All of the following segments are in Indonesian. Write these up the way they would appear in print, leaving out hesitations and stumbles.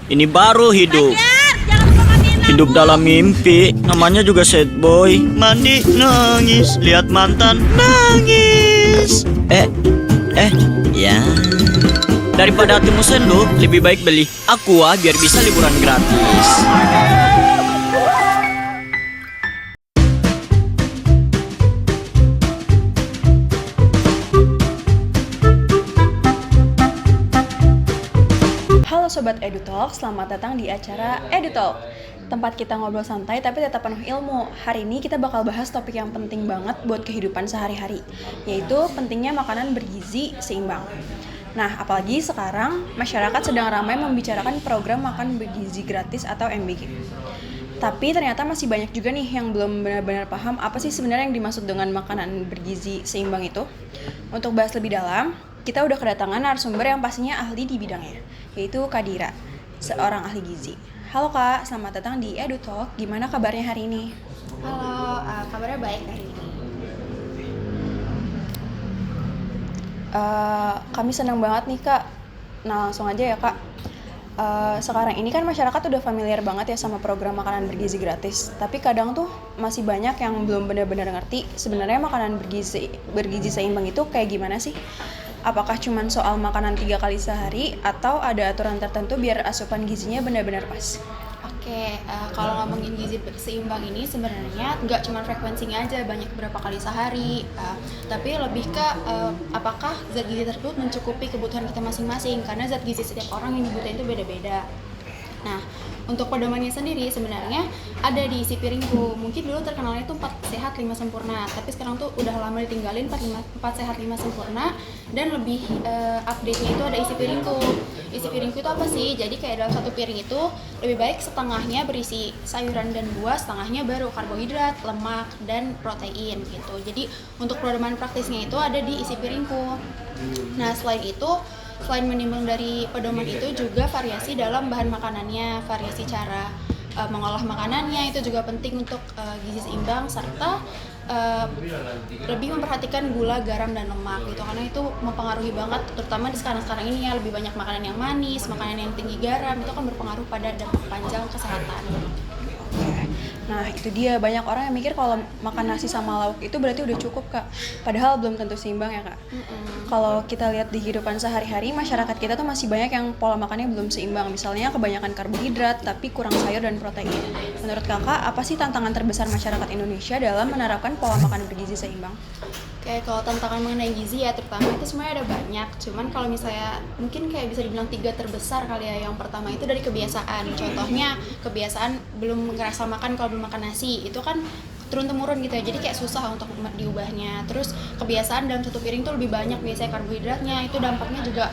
Ini baru hidup. Hidup dalam mimpi, namanya juga sad boy. Mandi nangis, lihat mantan nangis. Ya. Daripada hatimu sendu, lebih baik beli Aqua biar bisa liburan gratis. Halo Sobat EduTalk, selamat datang di acara EduTalk. Tempat kita ngobrol santai tapi tetap penuh ilmu. Hari ini kita bakal bahas topik yang penting banget buat kehidupan sehari-hari, yaitu pentingnya makanan bergizi seimbang. Nah, apalagi sekarang masyarakat sedang ramai membicarakan program makan bergizi gratis atau MBG. Tapi ternyata masih banyak juga nih yang belum benar-benar paham apa sih sebenarnya yang dimaksud dengan makanan bergizi seimbang itu. Untuk bahas lebih dalam, kita udah kedatangan narasumber yang pastinya ahli di bidangnya, yaitu Kak Dira, seorang ahli gizi. Halo Kak, selamat datang di EduTalk. Gimana kabarnya hari ini? Halo, kabarnya baik hari ini. Kami senang banget nih Kak. Nah langsung aja ya Kak. Sekarang ini kan masyarakat udah familiar banget ya sama program makanan bergizi gratis. Tapi kadang tuh masih banyak yang belum benar-benar ngerti sebenarnya makanan bergizi seimbang itu kayak gimana sih? Apakah cuma soal makanan 3 kali sehari atau ada aturan tertentu biar asupan gizinya benar-benar pas? Oke, kalau ngomongin gizi seimbang ini sebenarnya nggak cuma frekuensinya aja banyak berapa kali sehari, tapi lebih ke apakah zat gizi tersebut mencukupi kebutuhan kita masing-masing, karena zat gizi setiap orang yang dibutuhin itu beda-beda. Nah, untuk pedomannya sendiri sebenarnya ada di isi piringku. Mungkin dulu terkenalnya itu 4 sehat 5 sempurna, tapi sekarang tuh udah lama ditinggalin 4 sehat 5 sempurna, dan lebih update-nya itu ada isi piringku. Isi piringku itu apa sih? Jadi kayak dalam satu piring itu lebih baik setengahnya berisi sayuran dan buah, setengahnya baru karbohidrat, lemak, dan protein gitu. Jadi untuk pedoman praktisnya itu ada di isi piringku. Nah, selain menimbang dari pedoman itu juga variasi dalam bahan makanannya, variasi cara mengolah makanannya itu juga penting untuk gizi seimbang, serta lebih memperhatikan gula, garam, dan lemak gitu, karena itu mempengaruhi banget, terutama di sekarang ini ya, lebih banyak makanan yang manis, makanan yang tinggi garam, itu kan berpengaruh pada dampak panjang kesehatan. Nah itu dia, banyak orang yang mikir kalau makan nasi sama lauk itu berarti udah cukup Kak. Padahal belum tentu seimbang ya Kak. Kalau kita lihat di kehidupan sehari-hari, masyarakat kita tuh masih banyak yang pola makannya belum seimbang. Misalnya kebanyakan karbohidrat tapi kurang sayur dan protein. Menurut Kakak, apa sih tantangan terbesar masyarakat Indonesia dalam menerapkan pola makan bergizi seimbang? Oke, kalau tantangan mengenai gizi ya terutama itu sebenarnya ada banyak. Cuman kalau misalnya mungkin kayak bisa dibilang 3 terbesar kali ya. Yang pertama itu dari kebiasaan. Contohnya kebiasaan belum ngerasa makan kalau belum makan nasi. Itu kan turun-temurun gitu ya. Jadi kayak susah untuk diubahnya. Terus kebiasaan dalam satu piring tuh lebih banyak biasanya karbohidratnya. Itu dampaknya juga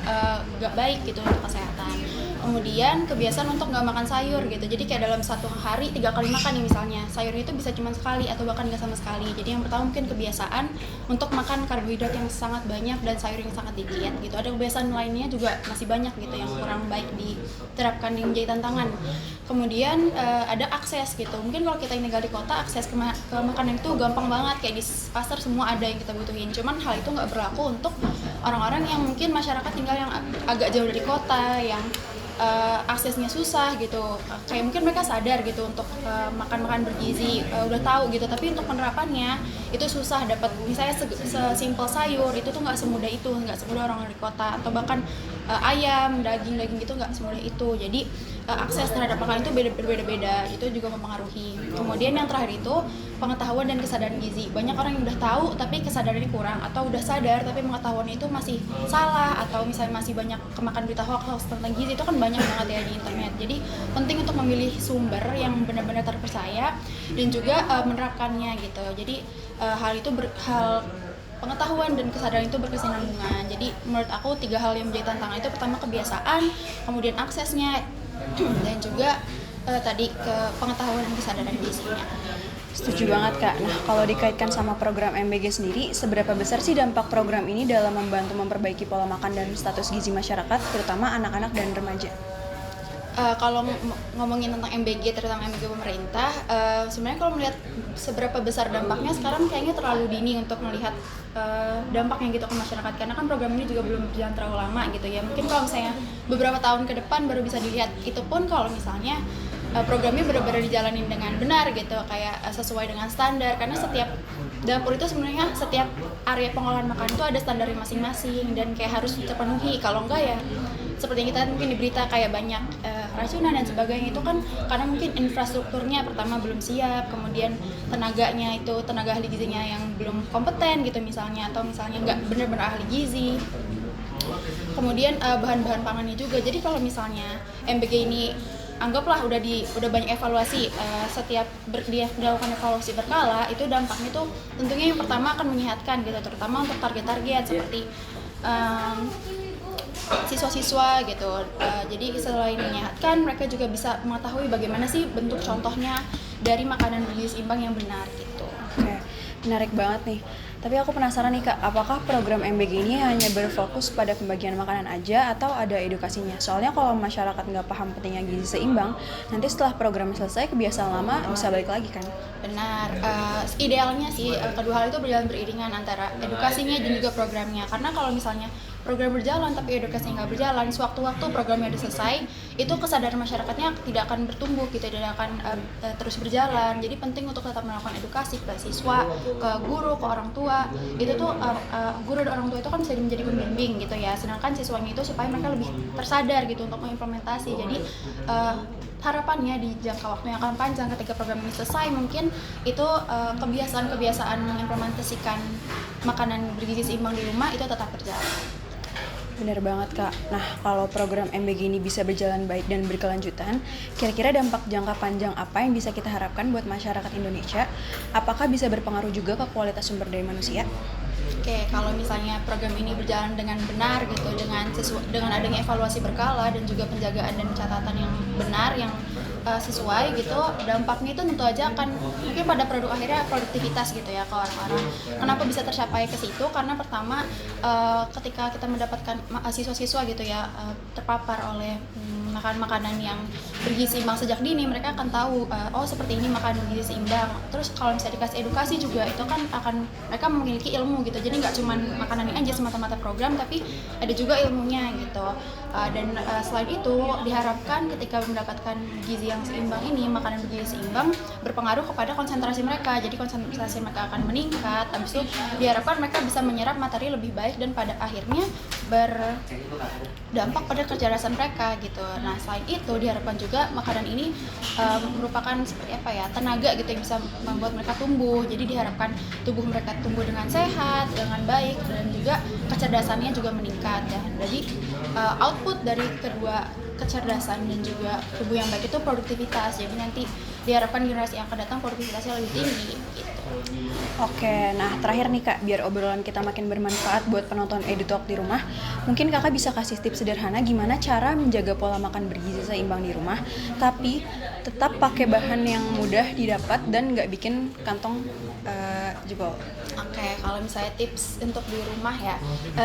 gak baik gitu untuk kesehatan. Kemudian kebiasaan untuk nggak makan sayur gitu, jadi kayak dalam satu hari 3 kali makan nih misalnya, sayurnya itu bisa cuma sekali atau bahkan nggak sama sekali. Jadi yang pertama mungkin kebiasaan untuk makan karbohidrat yang sangat banyak dan sayur yang sangat dikit gitu. Ada kebiasaan lainnya juga masih banyak gitu yang kurang baik diterapkan, yang menjadi tantangan. Kemudian ada akses gitu, mungkin kalau kita tinggal di kota, akses ke makanan itu gampang banget, kayak di pasar semua ada yang kita butuhin. Cuman hal itu nggak berlaku untuk orang-orang yang mungkin masyarakat tinggal yang agak jauh dari kota, yang aksesnya susah gitu, kayak mungkin mereka sadar gitu untuk makan bergizi, udah tahu gitu, tapi untuk penerapannya itu susah dapat. Misalnya sesimpel sayur itu tuh nggak semudah orang dari kota, atau bahkan ayam, daging gitu nggak semudah itu. Jadi akses terhadap makanan itu berbeda-beda, itu juga mempengaruhi. Kemudian yang terakhir itu pengetahuan dan kesadaran gizi. Banyak orang yang udah tahu tapi kesadarannya kurang, atau udah sadar tapi pengetahuannya itu masih salah, atau misalnya masih banyak kemakan berita hoax tentang gizi. Itu kan banyak banget ya di internet. Jadi penting untuk memilih sumber yang benar-benar terpercaya dan juga menerapkannya gitu. Jadi pengetahuan dan kesadaran itu berkesinambungan. Jadi menurut aku 3 hal yang menjadi tantangan itu, pertama kebiasaan, kemudian aksesnya, dan juga tadi ke pengetahuan dan kesadaran gizinya. Setuju banget Kak. Nah kalau dikaitkan sama program MBG sendiri, seberapa besar sih dampak program ini dalam membantu memperbaiki pola makan dan status gizi masyarakat, terutama anak-anak dan remaja? Kalau ngomongin tentang MBG, terutama MBG pemerintah, sebenarnya kalau melihat seberapa besar dampaknya sekarang kayaknya terlalu dini untuk melihat dampaknya gitu ke masyarakat, karena kan program ini juga belum berjalan terlalu lama gitu ya. Mungkin kalau misalnya beberapa tahun ke depan baru bisa dilihat, itu pun kalau misalnya programnya benar-benar dijalanin dengan benar gitu, kayak sesuai dengan standar, karena setiap dapur itu sebenarnya, setiap area pengolahan makanan itu ada standarnya masing-masing dan kayak harus terpenuhi. Kalau enggak ya seperti yang kita mungkin di berita kayak banyak keracunan dan sebagainya, itu kan karena mungkin infrastrukturnya pertama belum siap, kemudian tenaganya itu tenaga ahli gizinya yang belum kompeten gitu misalnya, atau misalnya nggak benar-benar ahli gizi. Kemudian bahan-bahan pangannya juga. Jadi kalau misalnya MBG ini anggaplah udah banyak evaluasi, setiap dia melakukan evaluasi berkala, itu dampaknya tuh tentunya yang pertama akan menyehatkan gitu, terutama untuk target-target seperti siswa-siswa gitu. Jadi selain menyehatkan, mereka juga bisa mengetahui bagaimana sih bentuk contohnya dari makanan bergizi seimbang yang benar gitu. Oke, menarik banget nih. Tapi aku penasaran nih Kak, apakah program MBG ini hanya berfokus pada pembagian makanan aja atau ada edukasinya? Soalnya kalau masyarakat nggak paham pentingnya gizi seimbang, nanti setelah program selesai kebiasaan lama bisa balik lagi kan? Benar, idealnya sih kedua hal itu berjalan beriringan, antara edukasinya dan juga programnya. Karena kalau misalnya program berjalan tapi edukasinya nggak berjalan, sewaktu-waktu programnya udah selesai, itu kesadaran masyarakatnya tidak akan bertumbuh gitu, tidak akan terus berjalan. Jadi penting untuk tetap melakukan edukasi ke siswa, ke guru, ke orang tua. Itu tuh guru dan orang tua itu kan bisa menjadi pembimbing gitu ya, sedangkan siswanya itu supaya mereka lebih tersadar gitu untuk mengimplementasi. Jadi harapannya di jangka waktu yang akan panjang ketika program ini selesai, mungkin itu kebiasaan-kebiasaan mengimplementasikan makanan bergizi seimbang di rumah itu tetap berjalan. Benar banget Kak. Nah, kalau program MBG ini bisa berjalan baik dan berkelanjutan, kira-kira dampak jangka panjang apa yang bisa kita harapkan buat masyarakat Indonesia? Apakah bisa berpengaruh juga ke kualitas sumber daya manusia? Oke, kalau misalnya program ini berjalan dengan benar gitu, dengan adanya evaluasi berkala dan juga penjagaan dan catatan yang benar, yang sesuai gitu, dampaknya itu tentu aja akan mungkin pada produk akhirnya produktivitas gitu ya ke orang-orang. Kenapa bisa tercapai ke situ? Karena pertama ketika kita mendapatkan siswa-siswa gitu ya terpapar oleh makanan-makanan yang bergizi seimbang sejak dini, mereka akan tahu oh seperti ini makanan bergizi seimbang. Terus kalau misalnya dikasih edukasi juga, itu kan akan mereka memiliki ilmu gitu. Jadi nggak cuma makanan ini aja semata-mata program, tapi ada juga ilmunya gitu. Dan selain itu diharapkan ketika mendapatkan gizi yang seimbang ini, makanan bergizi seimbang, berpengaruh kepada konsentrasi mereka. Jadi konsentrasi mereka akan meningkat. Habis itu diharapkan mereka bisa menyerap materi lebih baik dan pada akhirnya berdampak pada kecerdasan mereka gitu. Nah, selain itu diharapkan juga makanan ini merupakan seperti apa ya, tenaga gitu yang bisa membuat mereka tumbuh. Jadi diharapkan tubuh mereka tumbuh dengan sehat, dengan baik, dan juga kecerdasannya juga meningkat ya. Jadi output dari kedua kecerdasan dan juga tubuh yang baik itu produktivitas. Jadi nanti diharapkan generasi yang akan datang produktivitasnya lebih tinggi gitu. Oke, nah terakhir nih Kak, biar obrolan kita makin bermanfaat buat penonton EduTalk di rumah, mungkin Kakak bisa kasih tips sederhana gimana cara menjaga pola makan bergizi seimbang di rumah, tapi tetap pakai bahan yang mudah didapat dan nggak bikin kantong jebol. Oke, kalau misalnya tips untuk di rumah ya,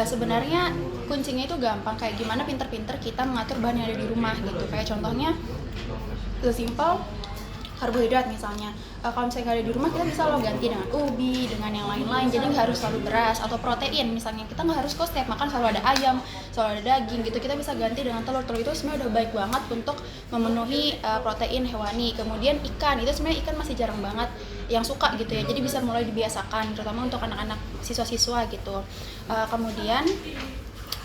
sebenarnya kuncinya itu gampang, kayak gimana pinter-pinter kita mengatur bahan yang ada di rumah gitu. Kayak contohnya sesimpel karbohidrat misalnya, kalau misalnya nggak ada di rumah, kita bisa lo ganti dengan ubi, dengan yang lain-lain. Jadi nggak harus selalu beras. Atau protein misalnya, kita nggak harus kok setiap makan selalu ada ayam, selalu ada daging gitu. Kita bisa ganti dengan telur. Telur itu sebenarnya udah baik banget untuk memenuhi protein hewani. Kemudian ikan, itu sebenarnya ikan masih jarang banget yang suka gitu ya. Jadi bisa mulai dibiasakan, terutama untuk anak-anak siswa-siswa gitu. Kemudian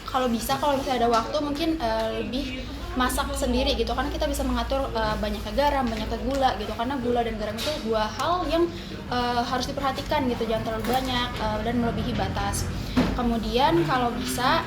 kalau misalnya ada waktu, mungkin lebih masak sendiri gitu, kan kita bisa mengatur banyaknya garam, banyaknya gula gitu, karena gula dan garam itu dua hal yang harus diperhatikan gitu, jangan terlalu banyak dan melebihi batas. Kemudian kalau bisa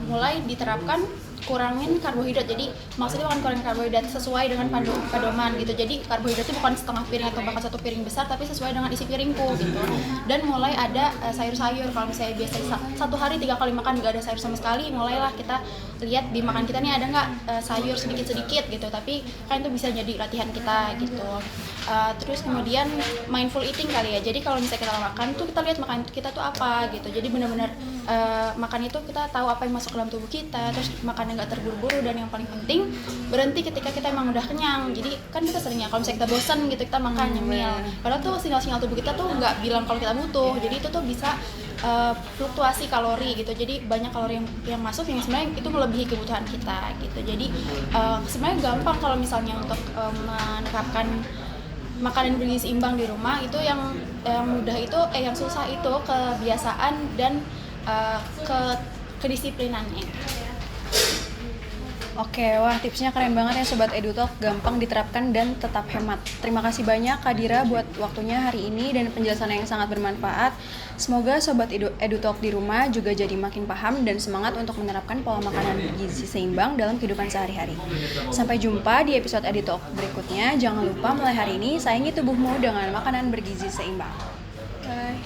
mulai diterapkan kurangin karbohidrat. Jadi maksudnya bukan kurangin karbohidrat, sesuai dengan pedoman gitu. Jadi karbohidratnya bukan setengah piring atau bahkan satu piring besar, tapi sesuai dengan isi piringku gitu. Dan mulai ada sayur-sayur. Kalau misalnya biasa satu hari 3 kali makan nggak ada sayur sama sekali, mulailah kita lihat di makan kita nih ada nggak sayur sedikit-sedikit gitu, tapi kan itu bisa jadi latihan kita gitu. Terus kemudian mindful eating kali ya, jadi kalau misalnya kita makan tuh kita lihat makan kita tuh apa gitu, jadi benar-benar makan itu kita tahu apa yang masuk ke dalam tubuh kita, terus makannya nggak terburu-buru, dan yang paling penting berhenti ketika kita emang udah kenyang. Jadi kan kita seringnya kalau misalnya kita bosan gitu kita makan nyemil, padahal tuh sinyal-sinyal tubuh kita tuh nggak bilang kalau kita butuh, jadi itu tuh bisa fluktuasi kalori gitu, jadi banyak kalori yang masuk yang sebenarnya itu melebihi kebutuhan kita gitu. Jadi sebenarnya gampang kalau misalnya untuk menerapkan makanan bergizi seimbang di rumah. Itu yang mudah itu yang susah itu kebiasaan dan kedisiplinannya. Oke, wah tipsnya keren banget ya Sobat EduTalk, gampang diterapkan dan tetap hemat. Terima kasih banyak Kak Dira buat waktunya hari ini dan penjelasan yang sangat bermanfaat. Semoga Sobat EduTalk di rumah juga jadi makin paham dan semangat untuk menerapkan pola makanan bergizi seimbang dalam kehidupan sehari-hari. Sampai jumpa di episode EduTalk berikutnya. Jangan lupa mulai hari ini sayangi tubuhmu dengan makanan bergizi seimbang. Bye.